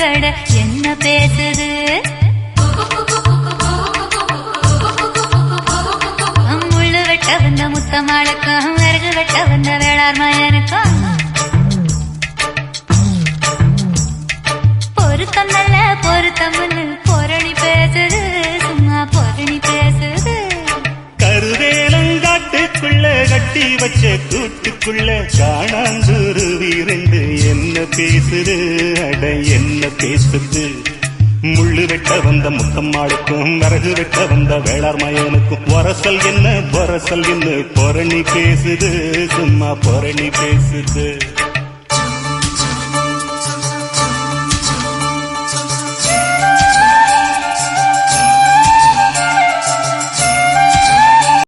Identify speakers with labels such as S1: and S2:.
S1: அட என்ன பேசுது முள்ளு வெட்ட வந்த முத்தமாளுக்கும் விறகு வெட்ட வந்த வேளார் மயனுக்கும் பொருத்தம் நல்ல பொருத்தம்னு பொரணி பேசுது சும்மா பொரணி பேசுது
S2: கருவேலங்காட்டுக்குள்ள கட்டி வச்ச கூட்டுக்குள்ள காணாங்குருவி ரெண்டு என்ன பேசுது அட என்ன பேசுது முள்ளு வெட்ட வந்த முத்தம்மாளுக்கும் விறகு வெட்ட வந்த வேளார் மயனுக்கும் வரசல் என்ன பொரணி பேசுது சும்மா பொரணி பேசுது